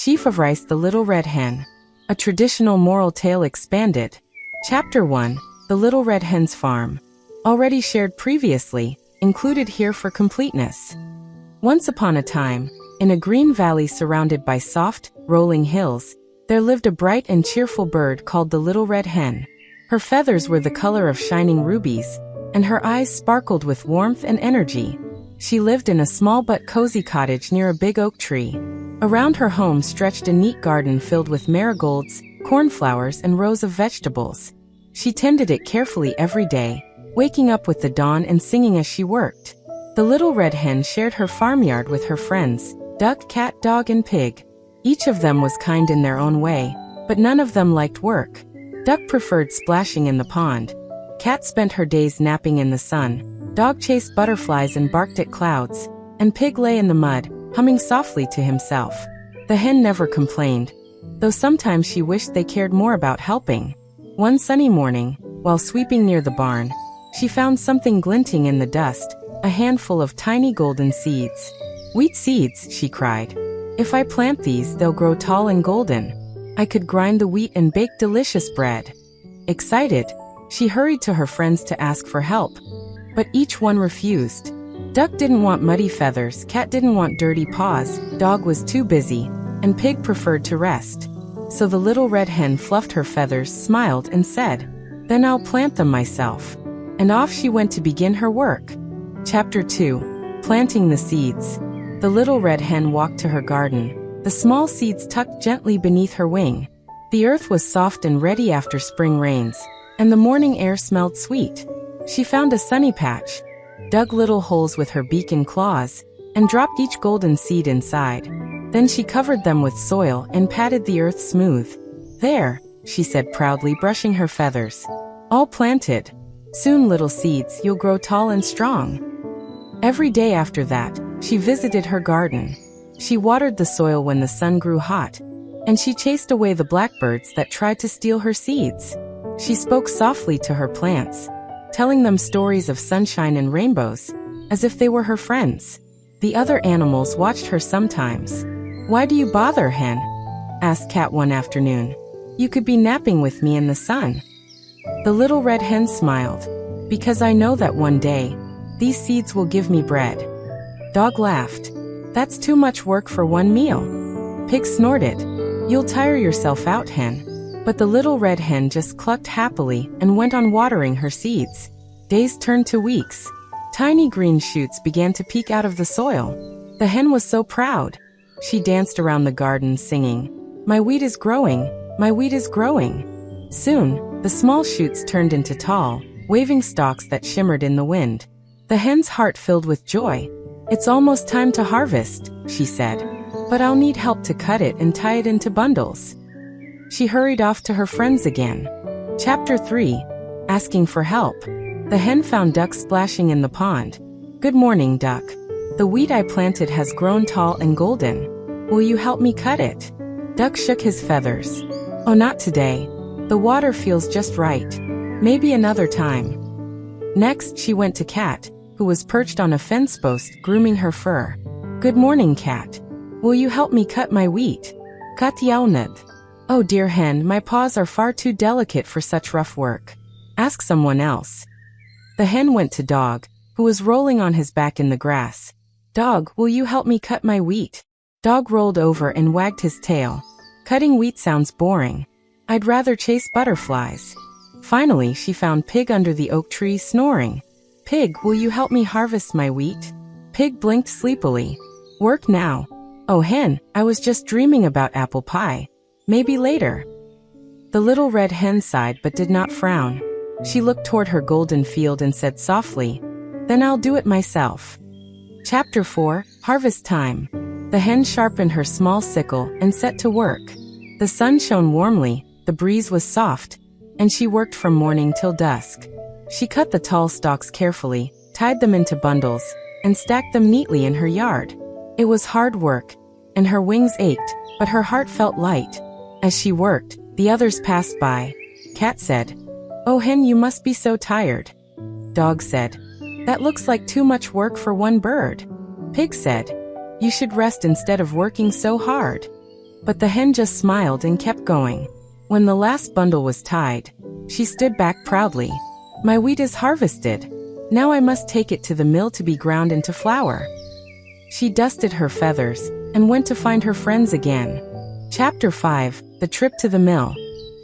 Sheaf of Rice, the Little Red Hen. A traditional moral tale expanded. Chapter 1. The Little Red Hen's Farm. Already shared previously, included here for completeness. Once upon a time, in a green valley surrounded by soft, rolling hills, there lived a bright and cheerful bird called the Little Red Hen. Her feathers were the color of shining rubies, and her eyes sparkled with warmth and energy. She lived in a small but cozy cottage near a big oak tree. Around her home stretched a neat garden filled with marigolds, cornflowers, and rows of vegetables. She tended it carefully every day, waking up with the dawn and singing as she worked. The Little Red Hen shared her farmyard with her friends, duck, cat, dog, and pig. Each of them was kind in their own way, but none of them liked work. Duck preferred splashing in the pond. Cat spent her days napping in the sun. Dog chased butterflies and barked at clouds. And pig lay in the mud, humming softly to himself. The hen never complained, though sometimes she wished they cared more about helping. One sunny morning, while sweeping near the barn, she found something glinting in the dust, a handful of tiny golden seeds. "Wheat seeds," she cried. "If I plant these, they'll grow tall and golden. I could grind the wheat and bake delicious bread." Excited, she hurried to her friends to ask for help, but each one refused. Duck didn't want muddy feathers, cat didn't want dirty paws, dog was too busy, and pig preferred to rest. So the Little Red Hen fluffed her feathers, smiled, and said, "Then I'll plant them myself." And off she went to begin her work. Chapter 2. Planting the Seeds. The Little Red Hen walked to her garden, the small seeds tucked gently beneath her wing. The earth was soft and ready after spring rains, and the morning air smelled sweet. She found a sunny patch, dug little holes with her beak and claws, and dropped each golden seed inside. Then she covered them with soil and patted the earth smooth. "There," she said proudly, brushing her feathers. "All planted. Soon, little seeds, you'll grow tall and strong." Every day after that, she visited her garden. She watered the soil when the sun grew hot, and she chased away the blackbirds that tried to steal her seeds. She spoke softly to her plants, telling them stories of sunshine and rainbows, as if they were her friends. The other animals watched her sometimes. "Why do you bother, Hen?" asked Cat one afternoon. "You could be napping with me in the sun." The Little Red Hen smiled. "Because I know that one day, these seeds will give me bread." Dog laughed. "That's too much work for one meal." Pig snorted. "You'll tire yourself out, Hen." But the Little Red Hen just clucked happily and went on watering her seeds. Days turned to weeks. Tiny green shoots began to peek out of the soil. The hen was so proud. She danced around the garden singing, "My wheat is growing, my wheat is growing." Soon, the small shoots turned into tall, waving stalks that shimmered in the wind. The hen's heart filled with joy. "It's almost time to harvest," she said, "but I'll need help to cut it and tie it into bundles." She hurried off to her friends again. Chapter 3. Asking for help. The hen found Duck splashing in the pond. "Good morning, Duck. The wheat I planted has grown tall and golden. Will you help me cut it?" Duck shook his feathers. "Oh, not today. The water feels just right. Maybe another time." Next, she went to Cat, who was perched on a fence post grooming her fur. "Good morning, Cat. Will you help me cut my wheat?" "Kat yaunad." "Oh dear Hen, my paws are far too delicate for such rough work. Ask someone else." The hen went to Dog, who was rolling on his back in the grass. "Dog, will you help me cut my wheat?" Dog rolled over and wagged his tail. "Cutting wheat sounds boring. I'd rather chase butterflies." Finally, she found Pig under the oak tree snoring. "Pig, will you help me harvest my wheat?" Pig blinked sleepily. "Work now." "Oh Hen, I was just dreaming about apple pie. Maybe later." The Little Red Hen sighed but did not frown. She looked toward her golden field and said softly, "Then I'll do it myself." Chapter 4. Harvest Time. The hen sharpened her small sickle and set to work. The sun shone warmly, the breeze was soft, and she worked from morning till dusk. She cut the tall stalks carefully, tied them into bundles, and stacked them neatly in her yard. It was hard work, and her wings ached, but her heart felt light. As she worked, the others passed by. Cat said, "Oh Hen, you must be so tired." Dog said, "That looks like too much work for one bird." Pig said, "You should rest instead of working so hard." But the hen just smiled and kept going. When the last bundle was tied, she stood back proudly. My wheat is harvested. Now I must take it to the mill to be ground into flour. She dusted her feathers and went to find her friends again. Chapter 5, The Trip to the Mill.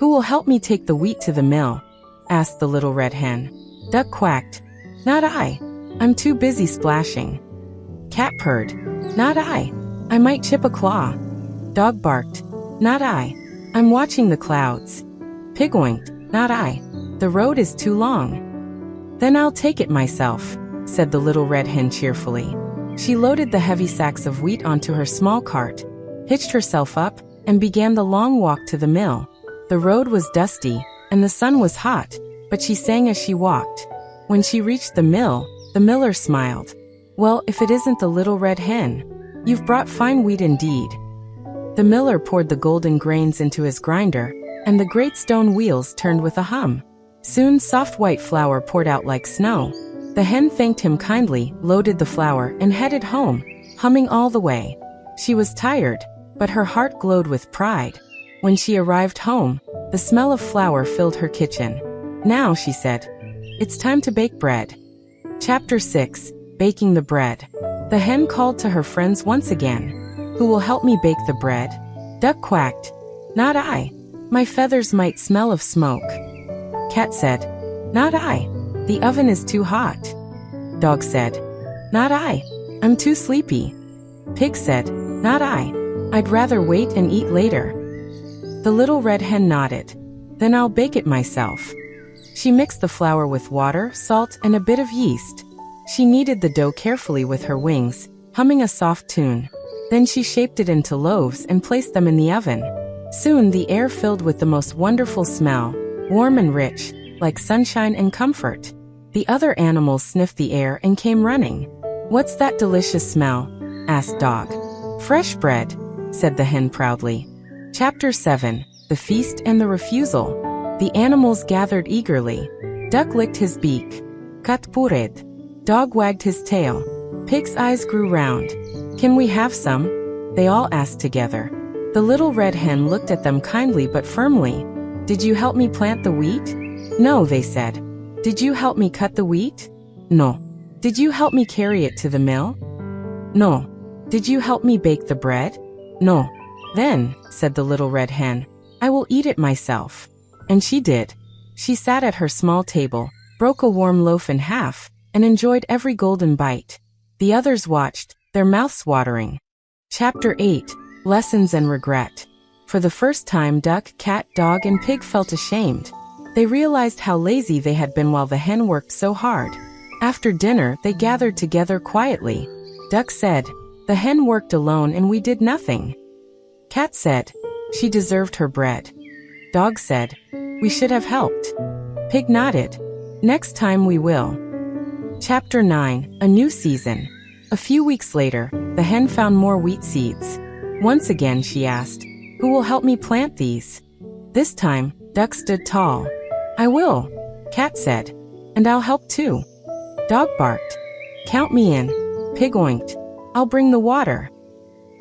Who will help me take the wheat to the mill? Asked the little red hen. Duck quacked. Not I. I'm too busy splashing. Cat purred. Not I. I might chip a claw. Dog barked. Not I. I'm watching the clouds. Pig oinked. Not I. The road is too long. Then I'll take it myself, said the little red hen cheerfully. She loaded the heavy sacks of wheat onto her small cart, hitched herself up, and began the long walk to the mill. The road was dusty, and the sun was hot, but she sang as she walked. When she reached the mill, the miller smiled. Well, if it isn't the little red hen. You've brought fine wheat indeed. The miller poured the golden grains into his grinder, and the great stone wheels turned with a hum. Soon soft white flour poured out like snow. The hen thanked him kindly, loaded the flour, and headed home, humming all the way. She was tired, but her heart glowed with pride. When she arrived home, the smell of flour filled her kitchen. Now, she said, it's time to bake bread. Chapter 6, Baking the Bread. The hen called to her friends once again. Who will help me bake the bread? Duck quacked. Not I. My feathers might smell of smoke. Cat said. Not I. The oven is too hot. Dog said. Not I. I'm too sleepy. Pig said. Not I. I'd rather wait and eat later. The little red hen nodded. Then I'll bake it myself. She mixed the flour with water, salt, and a bit of yeast. She kneaded the dough carefully with her wings, humming a soft tune. Then she shaped it into loaves and placed them in the oven. Soon the air filled with the most wonderful smell, warm and rich, like sunshine and comfort. The other animals sniffed the air and came running. What's that delicious smell? Asked Dog. Fresh bread, said the hen proudly. Chapter 7, The Feast and the Refusal. The animals gathered eagerly. Duck licked his beak. Cat purred. Dog wagged his tail. Pig's eyes grew round. Can we have some? They all asked together. The little red hen looked at them kindly but firmly. Did you help me plant the wheat? No, they said. Did you help me cut the wheat? No. Did you help me carry it to the mill? No. Did you help me bake the bread? No. Then, said the little red hen, I will eat it myself. And she did. She sat at her small table, broke a warm loaf in half, and enjoyed every golden bite. The others watched, their mouths watering. Chapter 8, Lessons and Regret. For the first time, duck, cat, dog, and pig felt ashamed. They realized how lazy they had been while the hen worked so hard. After dinner, they gathered together quietly. Duck said, the hen worked alone and we did nothing. Cat said, she deserved her bread. Dog said, we should have helped. Pig nodded. Next time we will. Chapter 9, A New Season. A few weeks later, the hen found more wheat seeds. Once again she asked, who will help me plant these? This time, Duck stood tall. I will, Cat said, and I'll help too. Dog barked. Count me in. Pig oinked. I'll bring the water.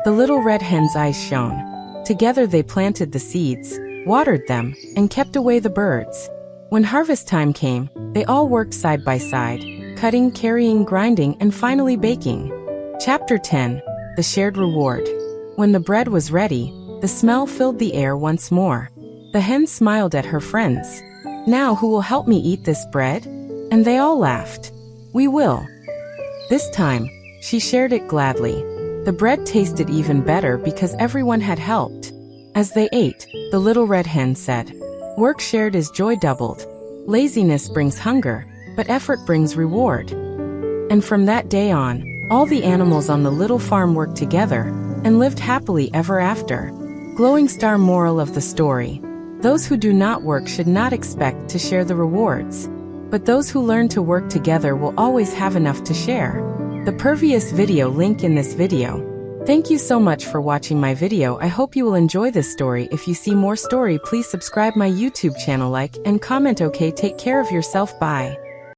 The little red hen's eyes shone. Together they planted the seeds, watered them, and kept away the birds. When harvest time came, they all worked side by side, cutting, carrying, grinding, and finally baking. Chapter 10, The Shared Reward. When the bread was ready, the smell filled the air once more. The hen smiled at her friends. Now who will help me eat this bread? And they all laughed. We will. This time, she shared it gladly. The bread tasted even better because everyone had helped. As they ate, the little red hen said, work shared is joy doubled. Laziness brings hunger, but effort brings reward. And from that day on, all the animals on the little farm worked together and lived happily ever after. Glowing star moral of the story. Those who do not work should not expect to share the rewards. But those who learn to work together will always have enough to share. The previous video link in this video. Thank you so much for watching my video. I hope you will enjoy this story. If you see more story, please subscribe my YouTube channel, like and comment. Okay, take care of yourself. Bye.